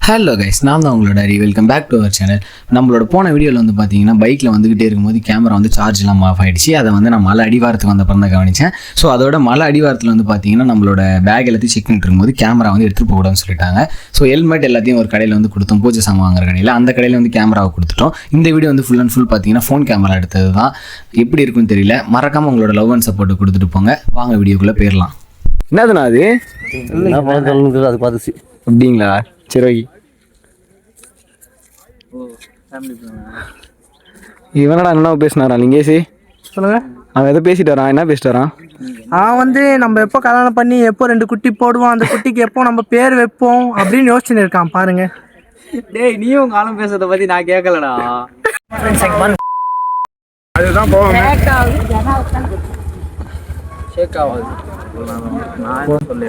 Hello guys, நான் தான் உங்களோட welcome back to our channel. நம்மளோட போன வீடியோவில் வந்து பார்த்தீங்கன்னா பைக்கில் வந்துகிட்டே இருக்கும்போது கேமரா வந்து சார்ஜ் இல்லாமல் ஆஃப் ஆகிடுச்சு. அதை வந்து நான் மலை அடிவாரத்துக்கு வந்த அப்புறம் தான் கவனித்தேன். ஸோ அதோட மலை அடிவாரத்தில் வந்து பார்த்தீங்கன்னா நம்மளோட பேக் எல்லாத்தையும் செக் பண்ணிட்டு இருக்கும்போது கேமரா வந்து எடுத்துகிட்டு போகக்கூடாதுன்னு சொல்லிட்டாங்க. ஸோ ஹெல்மெட் எல்லாத்தையும் ஒரு கடையில் வந்து கொடுத்தோம், பூஜை சாமான் வாங்குற கடையில். அந்த கடையில் வந்து கேமராவை கொடுத்துட்டோம். இந்த வீடியோ வந்து ஃபுல் அண்ட் ஃபுல் பார்த்தீங்கன்னா ஃபோன் கேமரா எடுத்தது தான். எப்படி இருக்குன்னு தெரியல. மறக்காமல் உங்களோட லவ் அண்ட் சப்போர்ட் கொடுத்துட்டு போங்க. வாங்க வீடியோக்குள்ளே போயிடலாம். என்னதுண்ணா அது? அது பார்த்துச்சு அப்படிங்களா? சரி, ஓகே. இவனடா என்ன பேசினாரா? லிங்கேஷ் சொல்லுங்க. அவன் எதை பேசிட்டு வரான்? என்ன பேசிட்டு வரான்? வந்து நம்ம எப்போ கல்யாணம் பண்ணி எப்போ 2 குட்டி போடுவோம், அந்த குட்டிக்கு எப்போ நம்ம பேர் வைப்போம் அப்படின்னு யோசிச்சுன்னு இருக்கான் பாருங்க. டேய், நீயும் உங்க ஆளும் பேசுறத பத்தி நான் கேட்கலடா. அதுதான்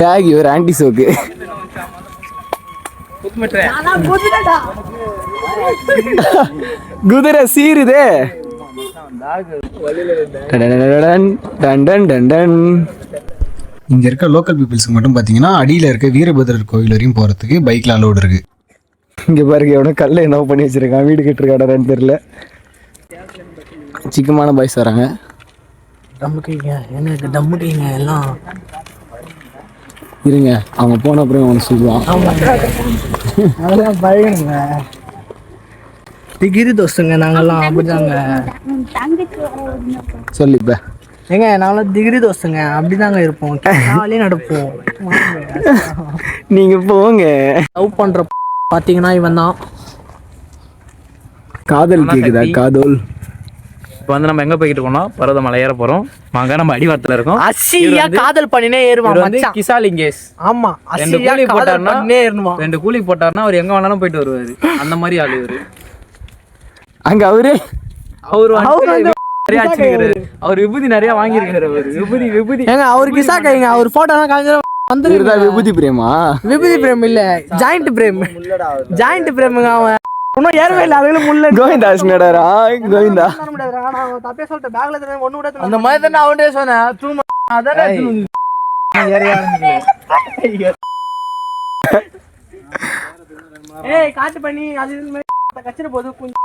டேக் யுவர் ஆன்டி சோக்கு. குதிரை சீருதே. இங்க இருக்க லோக்கல் பீப்புள்ஸ்க்கு மட்டும் பாத்தீங்கன்னா அடியில இருக்க வீரபத்ரர் கோவில் வரையும் போறதுக்கு பைக்ல அலோடு இருக்கு. இங்க பாருங்க, எவனோ கல்ல என்ன பண்ணி வச்சிருக்கான், வீடு கட்டிருக்காடான்னு தெரியல. சிக்கமான பாய்ஸ் வராங்க. டம்முக்கிங்க எனக்கு டம்முக்கிங்க எல்லாம் இருங்க, அவங்க போன அப்புறம் அவனை சொல்லுவான். அதெல்லாம் பயங்கரங்க. டிகிரி தோஸ்துங்க நாங்கெல்லாம், அப்படிதாங்க. சொல்லு இப்ப. ஏங்க நாங்களாம் டிகிரி தோஸ்துங்க, அப்படிதாங்க இருப்போம், ஜாலியாக நடப்போம். நீங்க போங்க. லவ் பண்ற பார்த்தீங்கன்னா இவன் தான். காதல் கேக்குதா? காதல். இப்போ வந்து நம்ம எங்க போய்கிட்டு இருக்கோம்னா பர்வத மலை ஏற போறோம். வாங்க, நம்ம அடிவாரத்துல இருக்கோம். அசியா காதல் பண்ணினே ஏறுவான் மச்சான். கிசா லிங்கேஷ். ஆமா, ரெண்டு கூலி போட்டாருன்னா அவர் எங்க வேணாலும் போயிட்டு வருவாரு. அந்த மாதிரி ஆளு இவரு. அங்க அவரு அவர் விபூதி நிறைய வாங்கியிருக்காரு. அவரு விபூதி ஏங்க அவர் கிசா கைங்க, அவர் போட்டோலாம் காஞ்ச வந்துருதா. விபூதி பிரேமா? விபூதி பிரேம் இல்ல, ஜாயிண்ட் பிரேம். ஜாயிண்ட் பிரேமுங்க. அவன் இன்னும் ஏறவே இல்லை. அதுல முள்ள கோவிந்தாஸ் நடரா. கோவிந்தா தப்பே சொல்லிட்டு பேக்ல தர ஒண்ணு கூட அந்த மாதிரி தான அவன்டே சொன்னேன். தூமா அதானே ஏய் காட்டு பண்ணி அது கச்சிர போது கொஞ்சம்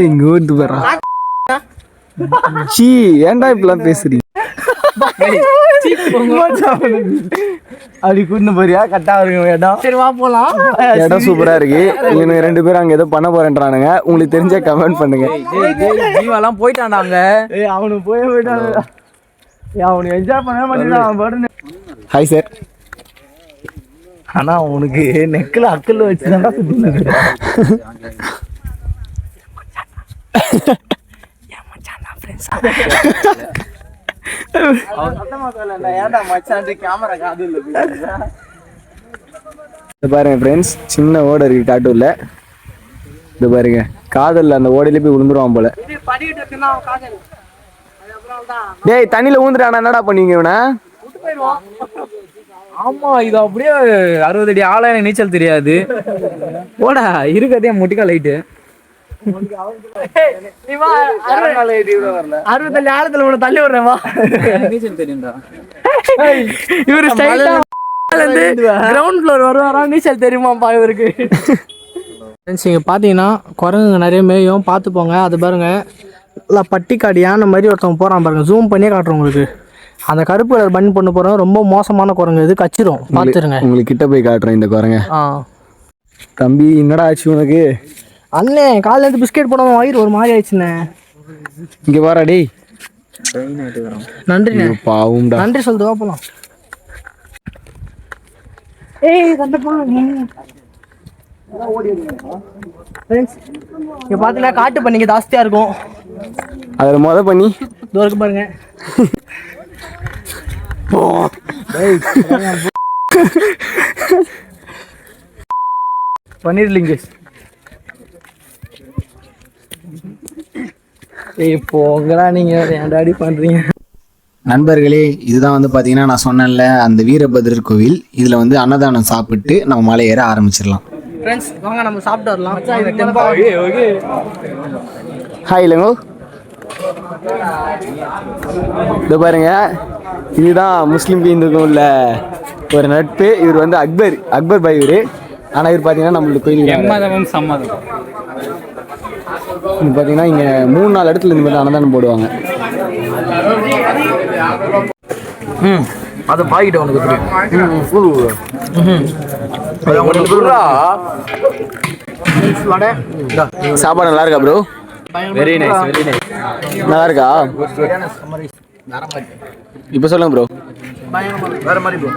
இங்க வந்து வரா. சீ, ஏன்டா இப்பெல்லாம் பேசுறீங்க? அப்படி கூட்டு போறியா? கட்டா இருக்கு இடம். சரி வா போலாம். இடம் சூப்பரா இருக்கு. இவனுங்க 2 பேரும் அங்க ஏதோ பண்ண போறேன்றானுங்க. உங்களுக்கு தெரிஞ்சா கமெண்ட் பண்ணுங்க. ஜீவாலாம் போயிட்டான்டாங்க. அவனுக்கு போயிட்டாங்க. அவனுக்கு என்ஜாய் பண்ணவே மாட்டேங்கிறான். Hi sir. ஆனா உனக்கு நெக்கில் அக்கல் வச்சுதான் சுத்தி. பாருங்க ஃப்ரெண்ட்ஸ், சின்ன ஓடை இருக்கு காட்டூர்ல. இது பாருங்க, காதல்ல அந்த ஓடையில போய் விழுந்துருவான் போல. டேய், தண்ணியில ஊந்துட்டானா என்னடா பண்ணுவீங்க இவனை? ஆமா, இது அப்படியே 60 அடி ஆளா. எனக்கு நீச்சல் தெரியாது. ஓடா இருக்கதே முட்டிக்கா லைட்டு. 60 ஆழத்துல உன தள்ளி விடுறேன். நீச்சல் தெரியும்டா. இவரு கிரவுண்ட் ஃப்ளோர் வருவாரா, நீச்சல் தெரியுமாப்பா இவருக்கு. இங்க பாத்தீங்கன்னா குரங்குங்க நிறைய மேயும், பார்த்து போங்க. அது பாருங்க, இல்லை பட்டிக்காடு யானை மாதிரி ஒருத்தவங்க போறான் பாருங்க. ஜூம் பண்ணியே காட்டுறோம் உங்களுக்கு. அந்த கருப்பு கலர் பண்ணி பண்ண போறோம். ரொம்ப மோசமான குரங்கு இது, கச்சிரும், பார்த்துருங்க. உங்களுக்கு கிட்ட போய் காட்டுறேன் இந்த குரங்க. தம்பி, என்னடா ஆச்சு உனக்கு? அண்ணே காலையில இருந்து பிஸ்கெட் போடாம வயிறு ஒரு மாதிரி ஆயிடுச்சுண்ணே. இங்க வாடா டேய். நன்றி பாவும்டா. நன்றி சொல்லுவா போலாம். ஏய் கண்டப்பா இங்க பாத்தீங்கன்னா காட்டு பண்ணிங்க ஜாஸ்தியா இருக்கும். அதுல பண்ணி தூரக்கு பாருங்க. பண்ணிரலிங்க. போங்கடா, நீங்க ஏன் டாடி பண்றீங்க? நண்பர்களே, இதுதான் வந்து பார்த்தீங்கன்னா நான் சொன்னேன்ல அந்த வீரபத்ரர் கோவில். இதில் வந்து அன்னதானம் சாப்பிட்டு நம்ம மலை ஏற ஆரம்பிச்சிடலாம். ஃப்ரெண்ட்ஸ் வாங்க நம்ம சாப்பிட்டு வரலாம். ஹாய் இல்லைங்கோ. இது பாருங்க, இதுதான் முஸ்லீம் இந்துக்கும் உள்ள ஒரு நட்பு. இவர் வந்து அக்பர் பாய் இவர். ஆனால் இவர் பார்த்தீங்கன்னா நம்மளுக்கு கோயிலுக்கு எம்மதமும் சம்மதம். இது பார்த்தீங்கன்னா இங்கே 3-4 இடத்துல இந்த மாதிரி அன்னதானம் போடுவாங்க. அதை பாய்கிட்ட உனக்கு சாப்பாடு நல்லா இருக்கா bro? Very nice very nice. நல்லா இருக்கா? இப்போ சொல்லுங்க ப்ரோ. வேற மாதிரி ப்ரோ.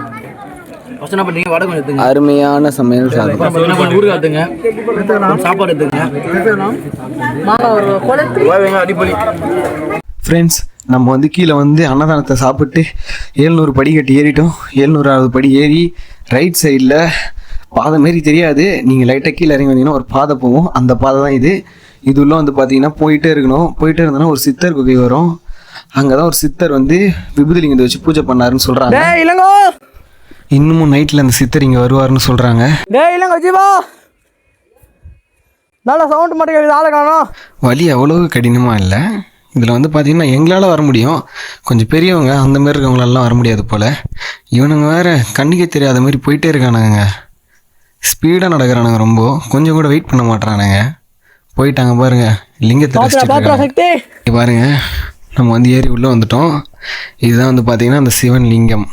ஃபர்ஸ்ட் என்ன பண்ணீங்க? வடை கொஞ்சம் எடுத்துங்க. அருமையான சமையல் சாதம். ஊறுகாய் எடுத்துங்க. சாப்பாடு எடுத்துங்க. அடிப்பொலி. ஃப்ரெண்ட்ஸ், நம்ம வந்து கீழே வந்து அன்னதானத்தை சாப்பிட்டு 700 படி கட்டி ஏறிட்டோம். 700வது படி ஏறி ரைட் சைடில் பாதை மாரி தெரியாது, நீங்கள் லைட்டாக கீழே இறங்கி வந்தீங்கன்னா ஒரு பாதை போகும். அந்த பாதை தான் இது. இது உள்ள வந்து பார்த்தீங்கன்னா போயிட்டே இருக்கணும். போயிட்டே இருந்தோன்னா ஒரு சித்தர் குகை வரும். அங்கே தான் ஒரு சித்தர் வந்து விபூதிலிங்கத்தை வச்சு பூஜை பண்ணாருன்னு சொல்கிறாங்க. இன்னமும் நைட்டில் அந்த சித்தர் இங்கே வருவாருன்னு சொல்கிறாங்க. நல்லா சவுண்ட் மட்டும் கேட்குது, ஆளை காணோம். வழி அவ்வளோ கடினமாக இல்லை. இதில் வந்து பார்த்திங்கன்னா எங்களால் வர முடியும், கொஞ்சம் பெரியவங்க அந்த மாதிரி இருக்கவங்களெல்லாம் வர முடியாது போல். இவனுங்க வேறு கண்ணுக்கே தெரியாத மாதிரி போயிட்டே இருக்கானுங்க. ஸ்பீடாக நடக்கிறானுங்க, ரொம்ப கொஞ்சம் கூட வெயிட் பண்ண மாட்டானுங்க. போயிட்டாங்க பாருங்க, லிங்கத்தை ரசிச்சுட்டு பாருங்க. நம்ம வந்து ஏறி உள்ளே வந்துட்டோம். இதுதான் வந்து பார்த்திங்கன்னா அந்த சிவன் லிங்கம்,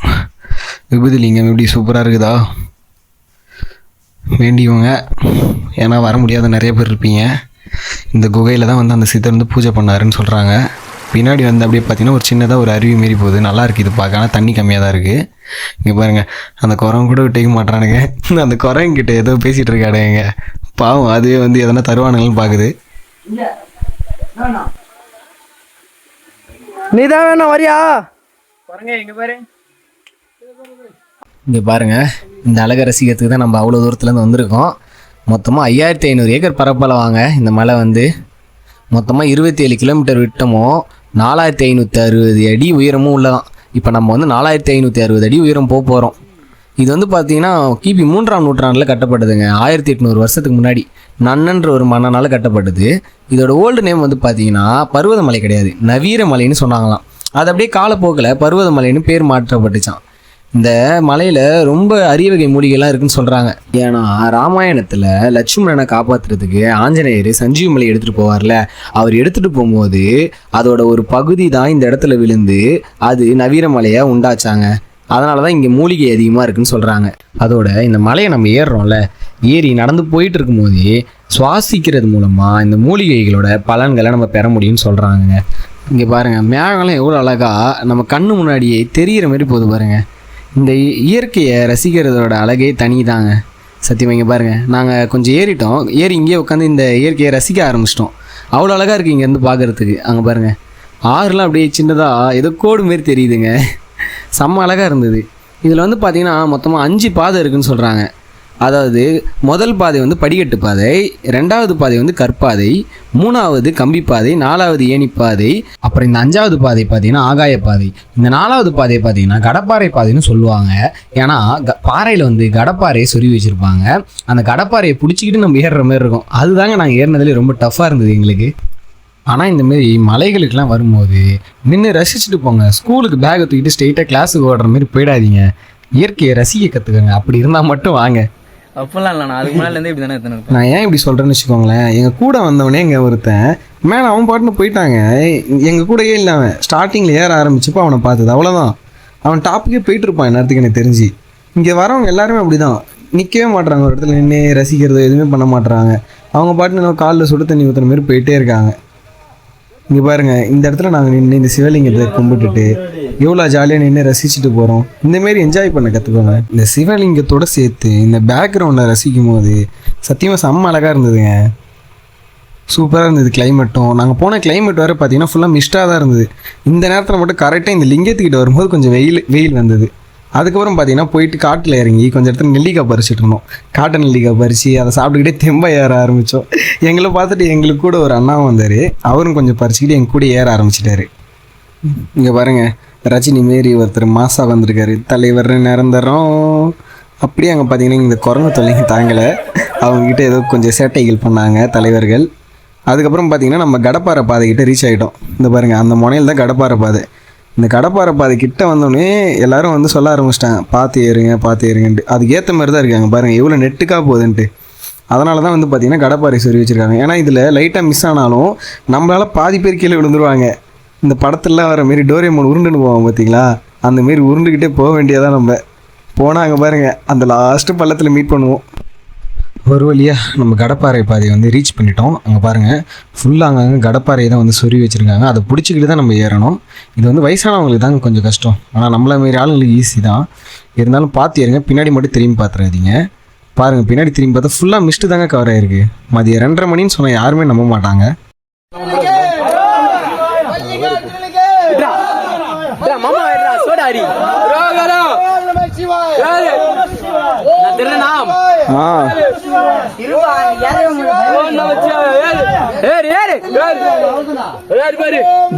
விபூதி லிங்கம். எப்படி சூப்பராக இருக்குதா? வேண்டியவங்க, ஏன்னா வர முடியாத நிறைய பேர் இருப்பீங்க. இந்த குகையில் தான் வந்து அந்த சித்தர் வந்து பூஜை பண்ணாருன்னு சொல்கிறாங்க. பின்னாடி வந்து அப்படியே பார்த்தீங்கன்னா ஒரு சின்னதாக ஒரு அருவி மாரி போகுது. நல்லா இருக்குது இது பார்க்க, ஆனால் தண்ணி கம்மியாக தான் இருக்குது. இங்கே பாருங்கள், அந்த குரங்கு கூட விட்டேக்க மாட்டானுங்க. அந்த குரங்கிட்ட ஏதோ பேசிகிட்டு இருக்காடுங்க. பாவம், அதுவே வந்து எதனா தருவானுங்கன்னு பார்க்குது. நீ தான் வேணும் வரியா? இங்கே பாருங்கள், இந்த அழகை ரசிக்கிறதுக்கு தான் நம்ம அவ்வளோ தூரத்துலேருந்து வந்திருக்கோம். மொத்தமாக 5500 ஏக்கர் பரப்பளவு வாங்க. இந்த மலை வந்து மொத்தமாக 27 கிலோமீட்டர் விட்டமோ 4560 அடி உயரமும் உள்ளதான். இப்போ நம்ம வந்து 4560 அடி உயரம் போகிறோம். இது வந்து பார்த்தீங்கன்னா கிபி 3ஆம் நூற்றாண்டில் கட்டப்பட்டதுங்க. 1800 வருஷத்துக்கு முன்னாடி நன்னன்ற ஒரு மன்னனால் கட்டப்பட்டது. இதோட ஓல்டு நேம் வந்து பார்த்தீங்கன்னா பர்வதமலை கிடையாது, நவீரமலைன்னு சொன்னாங்களாம். அது அப்படியே காலப்போக்கில் பர்வதமலைன்னு பேர் மாற்றப்பட்டுச்சான். இந்த மலையில் ரொம்ப அரிய வகை மூலிகைலாம் இருக்குன்னு சொல்கிறாங்க. ஏன்னா ராமாயணத்தில் லட்சுமணனை காப்பாற்றுறதுக்கு ஆஞ்சநேயர் சஞ்சீவி மலை எடுத்துகிட்டு போவார்ல, அவர் எடுத்துகிட்டு போகும்போது அதோட ஒரு பகுதி தான் இந்த இடத்துல விழுந்து அது நவீரமலையை உண்டாச்சாங்க. அதனால தான் இங்கே மூலிகை அதிகமாக இருக்குன்னு சொல்கிறாங்க. அதோட இந்த மலையை நம்ம ஏறுறோம்ல, ஏறி நடந்து போயிட்டு இருக்கும்போதே சுவாசிக்கிறது மூலமாக இந்த மூலிகைகளோட பலன்களை நம்ம பெற முடியும்னு சொல்கிறாங்க. இங்கே பாருங்கள், மேகம்லாம் எவ்வளோ அழகாக நம்ம கண்ணு முன்னாடியே தெரிகிற மாதிரி போகுது பாருங்கள். இந்த இயற்கையை ரசிக்கிறதோட அழகே தனி தாங்க சத்தியமாக. இங்கே பாருங்கள், நாங்கள் கொஞ்சம் ஏறிட்டோம். ஏறி இங்கேயே உட்காந்து இந்த இயற்கையை ரசிக்க ஆரம்பிச்சிட்டோம். அவ்வளோ அழகாக இருக்குது இங்கேருந்து பார்க்குறதுக்கு. அங்கே பாருங்கள், ஆறுலாம் அப்படியே சின்னதாக ஏதோ கோடு மாரி தெரியுதுங்க. செம்ம அழகாக இருந்தது. இதில் வந்து பார்த்திங்கன்னா மொத்தமாக 5 பாதை இருக்குதுன்னு சொல்கிறாங்க. அதாவது முதல் பாதை வந்து படிக்கட்டு பாதை, 2வது பாதை வந்து கற்பாதை, 3வது கம்பி பாதை, 4வது ஏணிப்பாதை, அப்புறம் இந்த 5வது பாதை பார்த்தீங்கன்னா ஆகாய பாதை. இந்த 4வது பாதையை பார்த்தீங்கன்னா கடப்பாறை பாதைன்னு சொல்லுவாங்க. ஏன்னா பாறையில் வந்து கடப்பாறையை சொருவி வச்சுருப்பாங்க. அந்த கடப்பாறையை பிடிச்சிக்கிட்டு நம்ம ஏறுற மாதிரி இருக்கும். அதுதாங்க நாங்கள் ஏறினதுலேயே ரொம்ப டஃப்பாக இருந்தது எங்களுக்கு. ஆனால் இந்தமாரி மலைகளுக்கெல்லாம் வரும்போது நின்று ரசிச்சுட்டு போங்க. ஸ்கூலுக்கு பேக்கை தூக்கிட்டு ஸ்ட்ரெயிட்டாக கிளாஸுக்கு ஓடுற மாதிரி போயிடாதீங்க. இயற்கையை ரசிக்க கற்றுக்கோங்க. அப்படி இருந்தால் மட்டும் வாங்க. அப்பெல்லாம் இல்லை, நான் அதுக்கு மேலேருந்து இப்படி தானே. நான் ஏன் இப்படி சொல்கிறேன்னு வச்சுக்கோங்களேன், எங்கள் கூட வந்தவனே இங்கே ஒருத்தன் மேலே அவன் பாட்டுன்னு போயிட்டாங்க. எங்கள் கூடயே இல்லை, அவன் ஸ்டார்டிங்கில் ஏற ஆரம்பிச்சப்போ அவனை பார்த்தது அவ்வளோதான். அவன் டாப்புக்கே போயிட்டுருப்பான் நேரத்துக்கு எனக்கு தெரிஞ்சு. இங்கே வரவங்க எல்லாருமே அப்படி தான், நிற்கவே மாட்டுறாங்க ஒரு இடத்துல நின்று ரசிக்கிறது எதுவுமே பண்ண மாட்டுறாங்க. அவங்க பாட்டுன்னு நம்ம காலில் சுடு தண்ணி ஊற்றுற மாதிரி போயிட்டே இருக்காங்க. இங்கே பாருங்கள், இந்த இடத்துல நாங்கள் நின்று இந்த சிவலிங்கத்தை கும்பிட்டுட்டு எவ்வளோ ஜாலியாக நின்று ரசிச்சுட்டு போகிறோம். இந்தமாரி என்ஜாய் பண்ண கற்றுக்கோங்க. இந்த சிவலிங்கத்தோடு சேர்த்து இந்த பேக்ரவுண்டை ரசிக்கும் போது சத்தியமாக செம்ம அழகாக இருந்ததுங்க. சூப்பராக இருந்தது கிளைமேட்டும். நாங்கள் போன கிளைமேட் வேறு பார்த்தீங்கன்னா ஃபுல்லாக மிஸ்டாக தான் இருந்தது. இந்த நேரத்தில் மட்டும் கரெக்டாக இந்த லிங்கத்துக்கிட்ட வரும்போது கொஞ்சம் வெயில் வந்தது. அதுக்கப்புறம் பார்த்தீங்கன்னா போயிட்டு காட்டில் இறங்கி கொஞ்சம் இடத்துல நெல்லிக்காய் பறிச்சுட்டு இருந்தோம். காட்டை நெல்லிக்காய் பறித்து அதை சாப்பிட்டுக்கிட்டே தெம்ப ஏற ஆரம்பித்தோம். எங்களை பார்த்துட்டு எங்களுக்கு கூட ஒரு அண்ணாவும் வந்தார். அவரும் கொஞ்சம் பறிச்சுக்கிட்டு எங்கள் கூட ஏற ஆரம்பிச்சிட்டாரு. இங்கே பாருங்கள், ரஜினி மாரி ஒருத்தர் மாசா வந்திருக்காரு, தலைவர் நிரந்தரம். அப்படியே அங்கே பார்த்தீங்கன்னா இந்த குரங்கு தொல்லைங்க தாங்கலை. அவங்ககிட்ட ஏதோ கொஞ்சம் சேட்டைகள் பண்ணாங்க தலைவர்கள். அதுக்கப்புறம் பார்த்தீங்கன்னா நம்ம கடப்பாறை பாதைக்கிட்ட ரீச் ஆகிட்டோம். இந்த பாருங்கள், அந்த முனையில் தான் கடப்பாறை பாதை. இந்த கடப்பாறை பாதை கிட்ட வந்தோடனே எல்லாரும் வந்து சொல்ல ஆரம்பிச்சிட்டாங்க, பார்த்து ஏறுங்கன்ட்டு. அதுக்கு ஏற்ற மாதிரி தான் இருக்காங்க பாருங்கள், எவ்வளோ நெட்டுக்காக போகுதுன்ட்டு. அதனால தான் வந்து பார்த்திங்கன்னா கடப்பாறை சொருவி வச்சுருக்காங்க. ஏன்னா இதில் லைட்டாக மிஸ் ஆனாலும் நம்மளால் பாதி பேர் கீழே விழுந்துருவாங்க. இந்த படத்துலலாம் வர மாரி டோரேமோன் உருண்டுன்னு போவாங்க பார்த்தீங்களா, அந்த மாரி உருண்டுக்கிட்டே போக வேண்டியதான். நம்ம போனால் அங்கே பாருங்கள், அந்த லாஸ்ட்டு பள்ளத்தில் மீட் பண்ணுவோம். ஒரு வழியாக நம்ம கடப்பாறை பாதையை வந்து ரீச் பண்ணிட்டோம். அங்கே பாருங்கள், ஃபுல்லாக அங்கங்கே கடப்பாறையை தான் வந்து சொருவி வச்சுருக்காங்க. அதை பிடிச்சிக்கிட்டு தான் நம்ம ஏறணும். இது வந்து வயசானவங்களுக்கு தாங்க கொஞ்சம் கஷ்டம், ஆனால் நம்மள மாரி ஆளுங்களுக்கு ஈஸி தான். இருந்தாலும் பார்த்து ஏறுங்க, பின்னாடி மட்டும் திரும்பி பார்த்துறாதீங்க. பாருங்கள், பின்னாடி திரும்பி பார்த்தா ஃபுல்லாக மிஸ்ட்டு தாங்க கவர் ஆகிருக்கு. மதியம் 2:30 மணின்னு சொன்னால் யாருமே நம்ப மாட்டாங்க.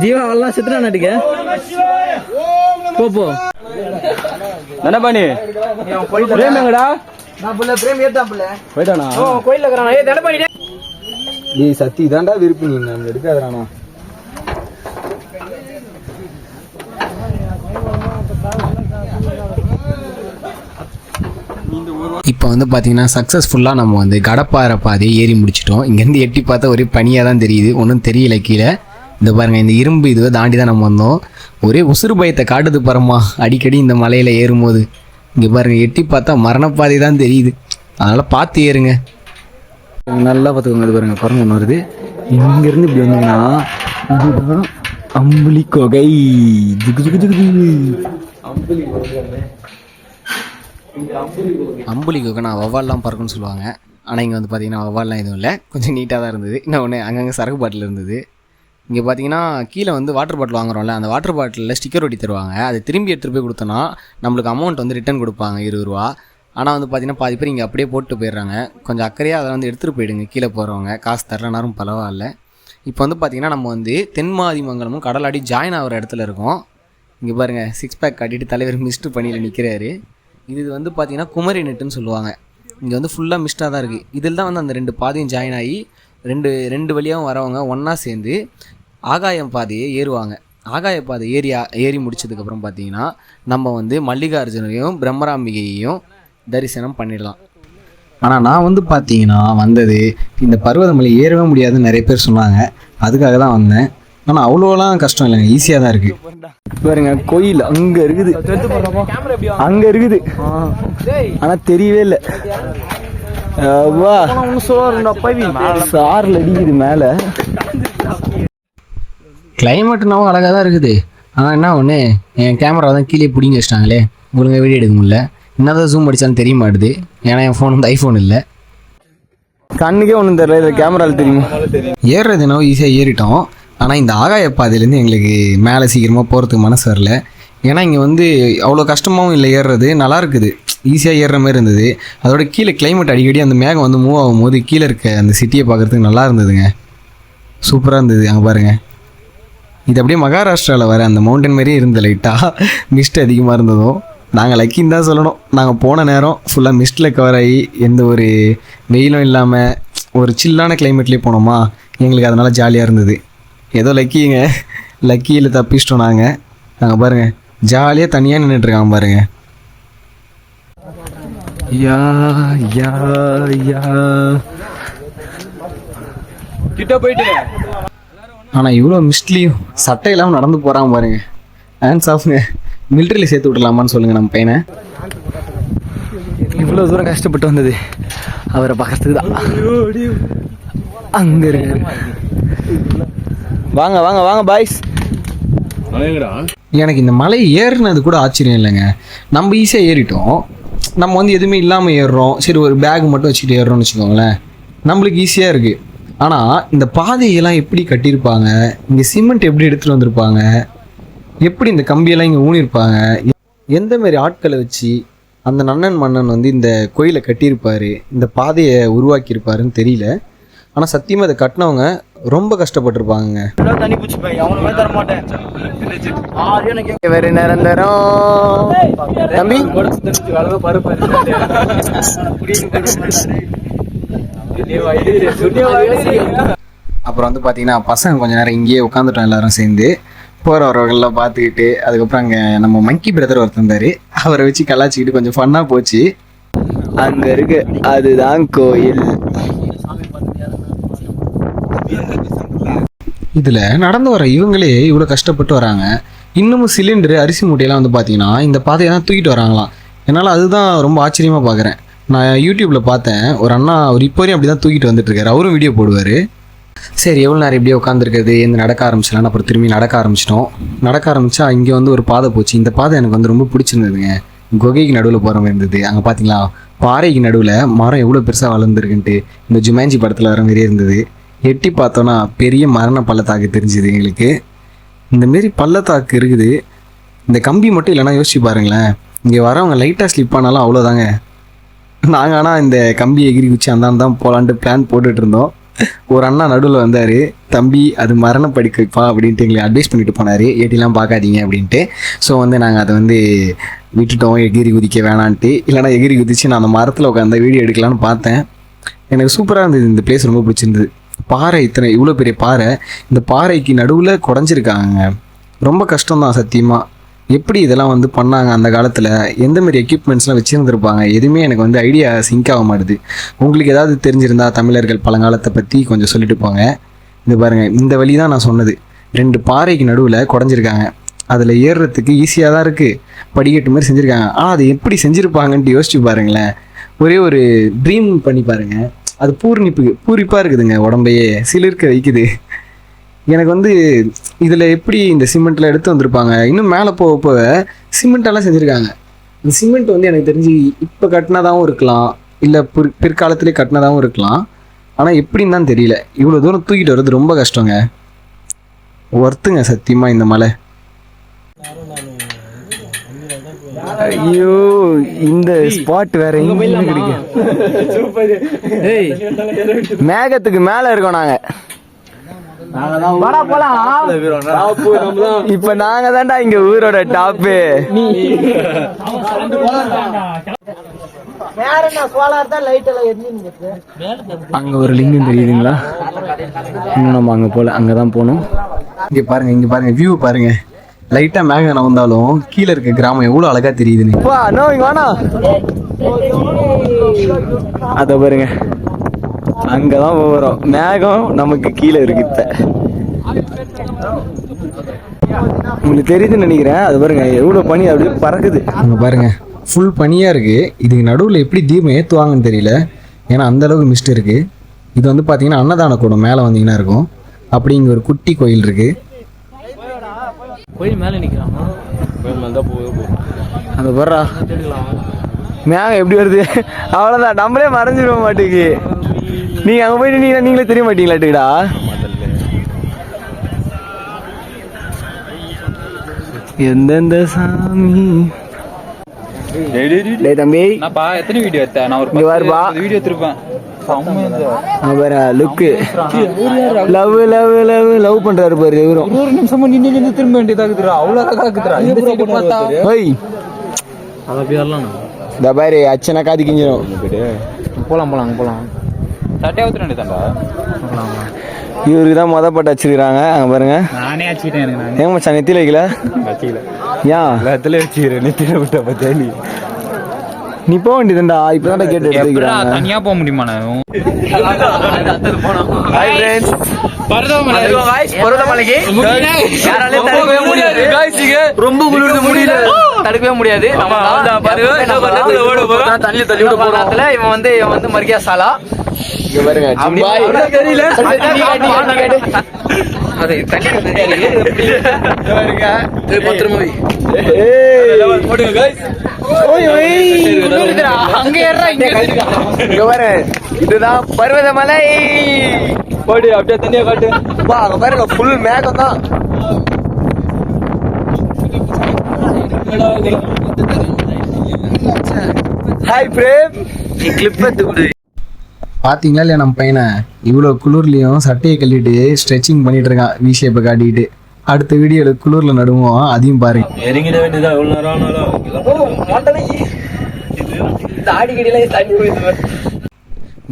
ஜீவா எல்லாம் சித்திரா நாட்டுக்க போ என்ன பண்ணி பிரேமங்கடா போயிட்டானா கோயில்ல இருக்கிறானா? ஏய் தடை பண்ணிட்டே நீ சத்தி தாண்டா விருப்பி, நீ நம்ம எடுக்காதரானா. இப்போ வந்து பார்த்தீங்கன்னா சக்ஸஸ்ஃபுல்லாக நம்ம வந்து கடப்பாறை பாதையை ஏறி முடிச்சிட்டோம். இங்கேருந்து எட்டி பார்த்தா ஒரே பனியாக தான் தெரியுது, ஒன்றும் தெரியல கீழே. இந்த பாருங்கள், இந்த இரும்பு இதுவை தாண்டி தான் நம்ம வந்தோம். ஒரே உசுறு பயத்தை காட்டுது பாருமா அடிக்கடி இந்த மலையில் ஏறும்போது. இங்கே பாருங்கள், எட்டி பார்த்தா மரணப்பாதை தான் தெரியுது, அதனால் பார்த்து ஏறுங்க. நல்லா பார்த்துக்கோங்க. இது பாருங்கள், குரங்கு ஒன்று வருது. இங்கேருந்து இப்படி வந்தீங்கன்னா இதுதான் அம்புலி கொகை. அம்புலி கொகை நான் வவ்வால்லாம் பறக்குன்னு சொல்லுவாங்க. ஆனால் இங்கே வந்து பார்த்தீங்கன்னா வவ்வால்லாம் எதுவும் இல்லை, கொஞ்சம் நீட்டாக தான் இருந்தது. இன்னொன்று அங்கங்கே சரக்கு பாட்டில் இருந்தது. இங்கே பார்த்தீங்கன்னா கீழே வந்து வாட்டர் பாட்டில் வாங்குறோம்ல, அந்த வாட்டர் பாட்டிலில் ஸ்டிக்கர் ஒட்டி தருவாங்க. அதை திரும்பி எடுத்துகிட்டு போய் கொடுத்தோன்னா நம்மளுக்கு அமௌண்ட் வந்து ரிட்டன் கொடுப்பாங்க, 20 ரூபா. ஆனால் வந்து பார்த்தீங்கன்னா பாதி பேர் இங்கே அப்படியே போட்டு போயிடுறாங்க. கொஞ்சம் அக்கறையாக அதை வந்து எடுத்துகிட்டு போயிடுங்க கீழே போகிறவங்க, காசு தரலனாலும் பரவாயில்ல. இப்போ வந்து பார்த்திங்கன்னா நம்ம வந்து தென்மாதிமங்கலமும் கடலாடி ஜாயின் ஆகிற இடத்துல இருக்கோம். இங்கே பாருங்கள், 6 பேக் காட்டிட்டு தலைவர் மிஸ்ட்டு பண்ணியில் நிற்கிறாரு. இது வந்து பார்த்திங்கன்னா குமரி நெட்டுன்னு சொல்லுவாங்க. இங்கே வந்து ஃபுல்லாக மிஸ்ட்டாக தான் இருக்குது. இதில் தான் வந்து அந்த 2 பாதையும் ஜாயின் ஆகி ரெண்டு வழியாகவும் வரவங்க ஒன்றா சேர்ந்து ஆகாயம் பாதையை ஏறுவாங்க. ஆகாய பாதை ஏறி முடிச்சதுக்கப்புறம் பார்த்திங்கன்னா நம்ம வந்து மல்லிகார்ஜுனையும் பிரம்மராம்பிகையையும் தரிசனம் பண்ணிடலாம். ஆனால் நான் வந்து பார்த்தீங்கன்னா வந்தது இந்த பர்வதமலை ஏறவே முடியாதுன்னு நிறைய பேர் சொன்னாங்க, அதுக்காக தான் வந்தேன். ஆனால் அவ்வளோலாம் கஷ்டம் இல்லைங்க, ஈஸியாக தான் இருக்குது. பாருங்க, கோயில் அங்கே இருக்குது, அங்கே இருக்குது, ஆனால் தெரியவே இல்லை. சாரில் அடிக்குது மேலே. கிளைமேட்னாவும் அழகாக தான் இருக்குது. ஆனால் என்ன ஒன்று, என் கேமரா தான் கீழே பிடிங்கி வச்சிட்டாங்களே, உங்களுக்கு வீடியோ எடுக்க முடியல. என்னதான் ஜூம் அடித்தாலும் தெரிய மாட்டுது, ஏன்னா என் ஃபோன் வந்து ஐஃபோன் இல்லை. கண்ணுக்கே ஒன்றும் தெரியல, இதில் கேமராவில் தெரியுமா? ஏறுறது என்னவோ ஈஸியாக ஏறிட்டோம். ஆனால் இந்த ஆகாய பாதையிலேருந்து எங்களுக்கு மேலே சீக்கிரமாக போகிறதுக்கு மனசு வரல. ஏன்னா இங்கே வந்து அவ்வளோ கஷ்டமாகவும் இல்லை, ஏறுறது நல்லா இருக்குது, ஈஸியாக ஏறுற மாதிரி இருந்தது. அதோட கீழே கிளைமேட் அடிக்கடி அந்த மேகம் வந்து மூவ் ஆகும்போது கீழே இருக்க அந்த சிட்டியை பார்க்குறதுக்கு நல்லா இருந்ததுங்க, சூப்பராக இருந்தது. அங்கே பாருங்கள், இது அப்படியே மகாராஷ்டிராவில் வர அந்த மவுண்டன் மாதிரியே இருந்தது. லைட்டாக மிஸ்ட் அதிகமாக இருந்ததும் நாங்கள் லக்கின்னு தான் சொல்லணும். நாங்கள் போன நேரம் ஃபுல்லாக மிஸ்ட்டில் கவர் ஆகி எந்த ஒரு வெயிலும் இல்லாமல் ஒரு சில்லான கிளைமேட்லேயே போனோமா, எங்களுக்கு அதனால் ஜாலியாக இருந்தது. ஏதோ லக்கிங்க, லக்கியில் தப்பிச்சிட்டோம் நாங்கள் பாருங்கள், ஜாலியாக தனியாக நின்றுட்டுருக்காங்க பாருங்கள். யா யா யா கிட்ட போயிட்டு. ஆனால் இவ்வளோ மிஸ்ட்லேயும் சட்டை இல்லாமல் நடந்து போகிறாங்க பாருங்க. ஹேண்ட்ஸ் ஆஃப்ங்க, மிலிட்ரியில் சேர்த்து விடலாமான்னு சொல்லுங்கள் நம்ம பையனை. இவ்வளோ தூரம் கஷ்டப்பட்டு வந்தது அவரை பார்க்கறதுக்கு தான். அங்கே இருக்கு, வாங்க வாங்க வாங்க பாய்ஸ். எனக்கு இந்த மலை ஏறினது கூட ஆச்சரியம் இல்லைங்க, நம்ம ஈஸியாக ஏறிட்டோம். நம்ம வந்து எதுவுமே இல்லாமல் ஏறுறோம், சரி ஒரு பேக் மட்டும் வச்சுக்கிட்டு ஏறுறோம்னு வச்சுக்கோங்களேன், நம்மளுக்கு ஈஸியாக இருக்குது. ஆனால் இந்த பாதையெல்லாம் எப்படி கட்டியிருப்பாங்க, இங்கே சிமெண்ட் எப்படி எடுத்துகிட்டு வந்திருப்பாங்க, எப்படி இந்த கம்பியெல்லாம் இங்கே ஊனியிருப்பாங்க, எந்த மாதிரி ஆட்களை வச்சு அந்த நன்னன் மன்னன் வந்து இந்த கோயிலை கட்டியிருப்பார், இந்த பாதையை உருவாக்கியிருப்பாருன்னு தெரியல. ஆனால் சத்தியமாக அதை கட்டினவங்க ரொம்ப கஷ்டப்பட்டிருப்பாங்க. வேறு நிரந்தரம் தம்பி அப்புறம் வந்து பார்த்தீங்கன்னா பசங்க கொஞ்சம் நேரம் இங்கேயே உட்காந்துட்டோம் எல்லாரும் சேர்ந்து. போகிற வரவர்கள்லாம் பார்த்துக்கிட்டு அதுக்கப்புறம் அங்கே நம்ம மங்கி பிரதர் ஒருத்தர் இருந்தார், அவரை வச்சு கலாச்சிக்கிட்டு கொஞ்சம் ஃபன்னாக போச்சு. அங்கே இருக்கு அதுதான் கோயில். இதில் நடந்து வர இவங்களே இவ்வளோ கஷ்டப்பட்டு வராங்க. இன்னமும் சிலிண்டரு அரிசி மூட்டையெல்லாம் வந்து பார்த்தீங்கன்னா இந்த பாதையை தான் தூக்கிட்டு வராங்களாம். என்னால் அதுதான் ரொம்ப ஆச்சரியமாக பார்க்குறேன். நான் யூடியூப்பில் பார்த்தேன், ஒரு அண்ணா அவர் இப்போ வரையும் அப்படி தான் தூக்கிட்டு வந்துட்டுருக்காரு, அவரும் வீடியோ போடுவார். சரி எவ்வளோ நேரம் இப்படியே உட்காந்துருக்குது, எந்த நடக்க ஆரம்பிச்சிடலாம். அப்புறம் திரும்பி நடக்க ஆரம்பிச்சிட்டோம். நடக்க ஆரம்பித்தா இங்கே வந்து ஒரு பாதை போச்சு. இந்த பாதை எனக்கு வந்து ரொம்ப பிடிச்சிருந்ததுங்க. குகைக்கு நடுவில் போகிற மாதிரி இருந்தது. அங்கே பார்த்தீங்களா பாறைக்கு நடுவில் மரம் எவ்வளோ பெருசாக வளர்ந்துருக்குன்ட்டு இந்த ஜுமான்ஜி படத்தில் வர மாதிரியே இருந்தது. எட்டி பார்த்தோன்னா பெரிய மரண பள்ளத்தாக்கு தெரிஞ்சுது எங்களுக்கு. இந்தமாரி பள்ளத்தாக்கு இருக்குது. இந்த கம்பி மட்டும் இல்லைன்னா யோசிச்சு பாருங்களேன், இங்கே வரவங்க லைட்டாக ஸ்லிப் ஆனாலும் அவ்வளோதாங்க. நாங்கள் ஆனால் இந்த கம்பி எகிரி குச்சி அந்தாண்ட தான் போகலான்ட்டு பிளான் போட்டுட்டு இருந்தோம். ஒரு அண்ணா நடுவில் வந்தார், தம்பி அது மரண படிக்கப்பா அப்படின்ட்டு எங்களை அட்வைஸ் பண்ணிட்டு போனார், ஏட்டிலாம் பார்க்காதீங்க அப்படின்ட்டு. ஸோ வந்து நாங்கள் அதை வந்து விட்டுட்டோம், எகிரி குதிக்க வேணான்ட்டு. இல்லைனா எகிரி குதிச்சு நான் அந்த மரத்தில் உட்காந்து வீடியோ எடுக்கலான்னு பார்த்தேன். எனக்கு சூப்பராக இருந்தது. இந்த பிளேஸ் ரொம்ப பிடிச்சிருந்தது. பாறை இவ்வளோ பெரிய பாறை, இந்த பாறைக்கு நடுவில் குடஞ்சிருக்காங்க. ரொம்ப கஷ்டம்தான் சத்தியமாக. எப்படி இதெல்லாம் வந்து பண்ணாங்க அந்த காலத்தில், எந்தமாரி எக்யூப்மெண்ட்ஸ்லாம் வச்சுருந்துருப்பாங்க, எதுவுமே எனக்கு வந்து ஐடியா சிங்க் ஆக மாட்டுது. உங்களுக்கு ஏதாவது தெரிஞ்சிருந்தா தமிழர்கள் பழங்காலத்தை பற்றி கொஞ்சம் சொல்லிட்டு போங்க. இது பாருங்கள், இந்த வழி தான் நான் சொன்னது. 2 பாறைக்கு நடுவில் குடஞ்சிருக்காங்க. அதில் ஏறுறதுக்கு ஈஸியாக தான் இருக்குது, படிக்கட்டு மாதிரி செஞ்சுருக்காங்க. ஆனால் அது எப்படி செஞ்சுருப்பாங்கன்ட்டு யோசிச்சு பாருங்களேன். ஒரே ஒரு ட்ரீம் பண்ணி பாருங்கள். அது பூரிப்பாக இருக்குதுங்க, உடம்பையே சிலிர்க்க வைக்குது. எனக்கு வந்து இதில் எப்படி இந்த சிமெண்ட்டில் எடுத்து வந்திருப்பாங்க, இன்னும் மேலே போக போக சிமெண்ட்டெல்லாம் செஞ்சுருக்காங்க. இந்த சிமெண்ட் வந்து எனக்கு தெரிஞ்சு இப்போ கட்டினதாகவும் இருக்கலாம், இல்லை பிற்காலத்திலே கட்டினதாகவும் இருக்கலாம். ஆனால் எப்படின்னு தான் தெரியல. இவ்வளோ தூரம் தூக்கிட்டு வர்றது ரொம்ப கஷ்டங்க. ஒர்த்துங்க சத்தியமாக இந்த மலை. ஐயோ இந்த ஸ்பாட் வேற எங்கேயுமே கிடைக்கும். மேகத்துக்கு மேலே இருக்கோம் நாங்கள். இப்ப நாங்க தான்டா இங்க ஊரோட டாப்பு. அங்க ஒரு லிங்கம் தெரியுதுங்களா? இன்னும் நம்ம அங்க போல, அங்கதான் போகணும். இங்க பாருங்க வியூ பாருங்க. லைட்டா மேகம் நவந்தாலும் கீழே இருக்க கிராமம் எவ்வளவு அழகா தெரியுதுன்னு. அத பாருங்க, அங்கதான் போறோம். மேகம் நமக்கு கீழே இருக்கு. உங்களுக்கு தெரியுதுன்னு நினைக்கிறேன். அது பாருங்க எவ்வளவு பனி அப்படியே பறக்குது. அங்க பாருங்க ஃபுல் பனியா இருக்கு. இதுக்கு நடுவில் எப்படி தீபம் ஏற்றுவாங்கன்னு தெரியல, ஏன்னா அந்த அளவுக்கு மிஸ்ட் இருக்கு. இது வந்து பாத்தீங்கன்னா அன்னதான கூடம் மேலே வந்தீங்கன்னா இருக்கும். அப்படி இங்க ஒரு குட்டி கோயில் இருக்கு. கோயில் மேலே நிற்கிறான். அந்த போடுறா மேகம் எப்படி வருது, அவ்வளோதான். நம்மளே மறைஞ்சிட மாட்டேங்குது. நீங்க அங்க போயிட்டு நீங்களே தெரிய மாட்டீங்களாட்டுடா. எந்தெந்த சாமி தம்பி எத்தனை வீடியோ எடுத்தேன்? நான் ஒரு வீடியோ எடுத்திருப்பேன். லவ் பண்றாரு பாரு. ஒரு நிமிஷமா நின்று திரும்ப வேண்டியதாக்குதுரா. இந்த பாரு அச்சனை காது கிஞ்சிடும். போலாம் சட்டையா ஊத்துற வேண்டியதாண்டா. இவருக்கு தான் மொதப்பட்டு வச்சிருக்காங்க. அங்க பாருங்க, நானே வச்சுக்கிட்டேன். எனக்கு ஏன் மச்சான் நெத்தியில வைக்கல? ஏன் எல்லாத்துல வச்சுக்கிறேன்? நெத்தியில விட்ட பத்தி நீ போக வேண்டியதுண்டா. இப்பதான் கேட்டு எடுத்துக்கிறாங்க. தனியா போக முடியுமா? ரொம்ப குளிர்ந்து முடியல, தடுக்கவே முடியாது. இவன் வந்து மரியா சாலா. இதுதான் பர்வதமலை. போடு அப்படியே தனியா காட்டு. அங்க பாருங்க ஃபுல் மேகம் தான். ஹாய் பிரேம், நீ கிளிப் எடுத்து பாத்தீங்களா இல்லையா? நம்ம பையனை இவ்வளோ குளிர்லையும் சட்டையை கட்டிட்டு ஸ்ட்ரெச்சிங் பண்ணிட்டு இருக்கான், வி ஷேப்பை காட்டிட்டு. அடுத்த வீடியோல குளிர்ல நடுவோம், அதையும் பாருங்க. இறங்கிட வேண்டியதா எவ்வளவு நேரம் ஆனாலும்.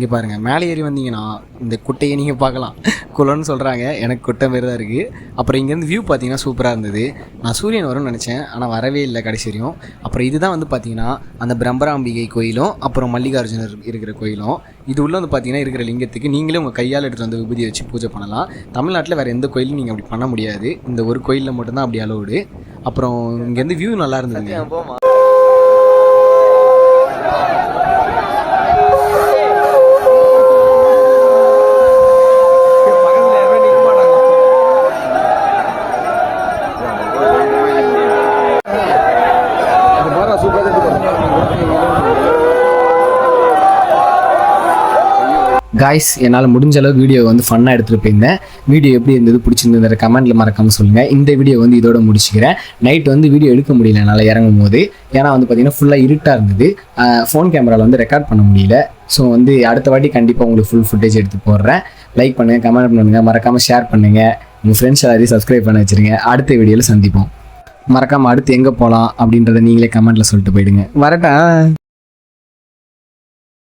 இங்கே பாருங்கள், மேலே ஏறி வந்தீங்கன்னா இந்த குட்டையை நீங்கள் பார்க்கலாம். குளம்னு சொல்கிறாங்க, எனக்கு குட்டை மாரி தான் இருக்குது. அப்புறம் இங்கேருந்து வியூ பார்த்தீங்கன்னா சூப்பராக இருந்தது. நான் சூரியன் வரும்னு நினச்சேன், ஆனால் வரவே இல்லை கடைசி வரையும். அப்புறம் இதுதான் வந்து பார்த்தீங்கன்னா அந்த பிரம்பராம்பிகை கோயிலும் அப்புறம் மல்லிகார்ஜுனர் இருக்கிற கோயிலும். இது உள்ள வந்து பார்த்தீங்கன்னா இருக்கிற லிங்கத்துக்கு நீங்களே உங்கள் கையால் எடுத்து வந்து விபூதி வச்சு பூஜை பண்ணலாம். தமிழ்நாட்டில் வேறு எந்த கோயிலும் நீங்கள் அப்படி பண்ண முடியாது. இந்த ஒரு கோயிலில் மட்டும்தான் அப்படி அலோடு. அப்புறம் இங்கேருந்து வியூ நல்லா இருந்ததுங்க. காய்ஸ், என்னால் முடிஞ்ச அளவு வீடியோ வந்து ஃபன்னாக எடுத்துகிட்டு போயிருந்தேன். வீடியோ எப்படி இருந்தது, பிடிச்சிருந்தது கமெண்ட்டில் மறக்காமல் சொல்லுங்கள். இந்த வீடியோ வந்து இதோட முடிச்சுக்கிறேன். நைட் வந்து வீடியோ எடுக்க முடியல என்னால் இறங்கும் போது, ஏன்னா வந்து பார்த்திங்கன்னா ஃபுல்லாக இருட்டாக இருந்தது. ஃபோன் கேமராவில் வந்து ரெக்கார்ட் பண்ண முடியல. ஸோ வந்து அடுத்த வாட்டி கண்டிப்பாக உங்களுக்கு ஃபுல் ஃபுட்டேஜ் எடுத்து போடுறேன். லைக் பண்ணுங்கள், கமெண்ட் பண்ணுங்கள், மறக்காமல் ஷேர் பண்ணுங்கள். உங்கள் ஃப்ரெண்ட்ஸ் எல்லாரையும் சப்ஸ்கிரைப் பண்ண வச்சுருங்க. அடுத்த வீடியோவில் சந்திப்போம். மறக்காமல் அடுத்து எங்கே போகலாம் அப்படின்றத நீங்களே கமெண்ட்டில் சொல்லிட்டு போயிடுங்க. வரட்டா?